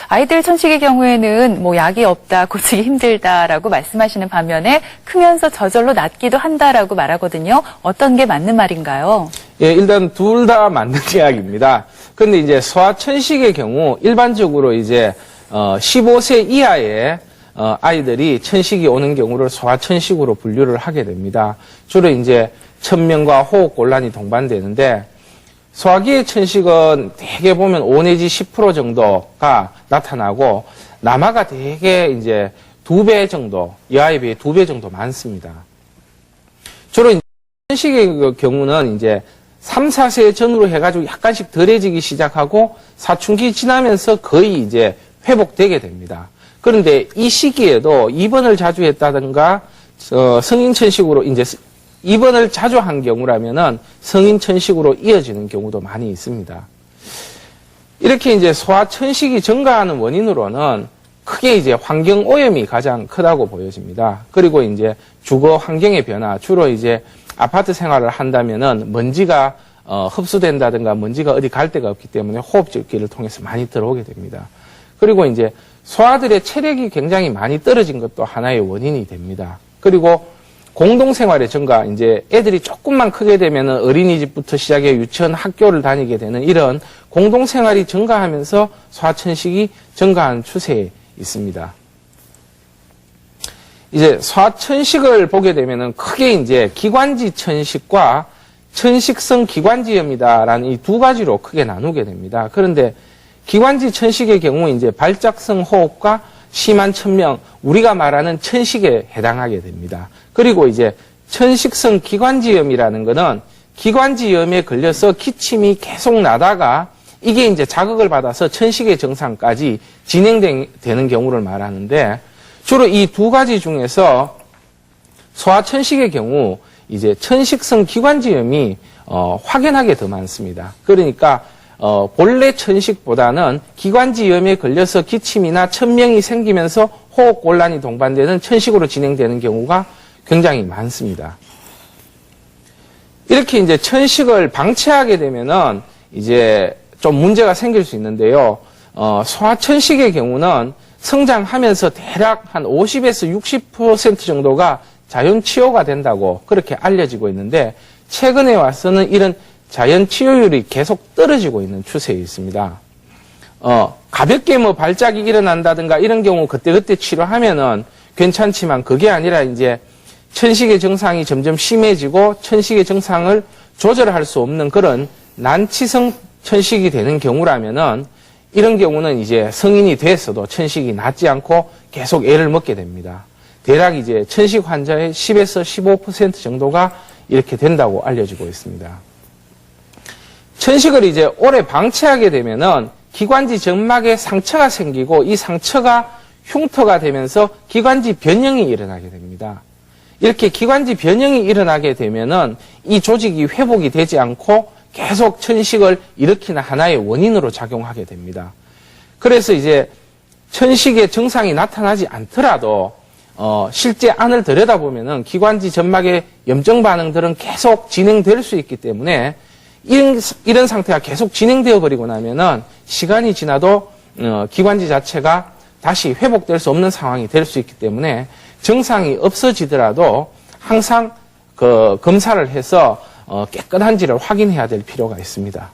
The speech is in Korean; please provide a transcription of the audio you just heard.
아이들 천식의 경우에는 약이 없다, 고치기 힘들다라고 말씀하시는 반면에 크면서 저절로 낫기도 한다라고 말하거든요. 어떤 게 맞는 말인가요? 예, 일단 둘 다 맞는 이야기입니다. 그런데 이제 소아천식의 경우 일반적으로 이제 15세 이하의 아이들이 천식이 오는 경우를 소아천식으로 분류를 하게 됩니다. 주로 이제 천명과 호흡 곤란이 동반되는데 소아기의 천식은 대개 보면 5 내지 10% 정도가 나타나고 남아가 대개 이제 2배 정도, 여아에 비해 2배 정도 많습니다. 주로 이제 천식의 경우는 이제 3, 4세 전후로 해가지고 약간씩 덜해지기 시작하고 사춘기 지나면서 거의 이제 회복되게 됩니다. 그런데 이 시기에도 입원을 자주 했다든가 성인 천식으로 이제 입원을 자주 한 경우라면은 성인 천식으로 이어지는 경우도 많이 있습니다. 이렇게 이제 소아천식이 증가하는 원인으로는 크게 이제 환경 오염이 가장 크다고 보여집니다. 그리고 이제 주거 환경의 변화, 주로 이제 아파트 생활을 한다면은 먼지가 흡수된다든가 먼지가 어디 갈 데가 없기 때문에 호흡기를 통해서 많이 들어오게 됩니다. 그리고 이제 소아들의 체력이 굉장히 많이 떨어진 것도 하나의 원인이 됩니다. 그리고 공동생활의 증가, 이제 애들이 조금만 크게 되면은 어린이집부터 시작해 유치원, 학교를 다니게 되는 이런 공동생활이 증가하면서 소아천식이 증가하는 추세에 있습니다. 이제 소아천식을 보게 되면은 크게 이제 기관지 천식과 천식성 기관지염이다라는 이 두 가지로 크게 나누게 됩니다. 그런데 기관지 천식의 경우 이제 발작성 호흡과 심한 천명, 우리가 말하는 천식에 해당하게 됩니다. 그리고 이제 천식성 기관지염이라는 것은 기관지염에 걸려서 기침이 계속 나다가 이게 이제 자극을 받아서 천식의 증상까지 진행되는 경우를 말하는데 주로 이 두 가지 중에서 소아천식의 경우 이제 천식성 기관지염이 확연하게 더 많습니다. 그러니까 본래 천식보다는 기관지염에 걸려서 기침이나 천명이 생기면서 호흡곤란이 동반되는 천식으로 진행되는 경우가 굉장히 많습니다. 이렇게 이제 천식을 방치하게 되면은 이제 좀 문제가 생길 수 있는데요. 소아천식의 경우는 성장하면서 대략 한 50에서 60% 정도가 자연 치유가 된다고 그렇게 알려지고 있는데 최근에 와서는 이런 자연 치유율이 계속 떨어지고 있는 추세에 있습니다. 가볍게 발작이 일어난다든가 이런 경우 그때그때 치료하면은 괜찮지만 그게 아니라 이제 천식의 증상이 점점 심해지고 천식의 증상을 조절할 수 없는 그런 난치성 천식이 되는 경우라면은 이런 경우는 이제 성인이 됐어도 천식이 낫지 않고 계속 애를 먹게 됩니다. 대략 이제 천식 환자의 10에서 15% 정도가 이렇게 된다고 알려지고 있습니다. 천식을 이제 오래 방치하게 되면은 기관지 점막에 상처가 생기고 이 상처가 흉터가 되면서 기관지 변형이 일어나게 됩니다. 이렇게 기관지 변형이 일어나게 되면은 이 조직이 회복이 되지 않고 계속 천식을 일으키는 하나의 원인으로 작용하게 됩니다. 그래서 이제 천식의 증상이 나타나지 않더라도 실제 안을 들여다보면은 기관지 점막의 염증 반응들은 계속 진행될 수 있기 때문에 이런 상태가 계속 진행되어 버리고 나면은 시간이 지나도 기관지 자체가 다시 회복될 수 없는 상황이 될 수 있기 때문에 증상이 없어지더라도 항상 검사를 해서 깨끗한지를 확인해야 될 필요가 있습니다.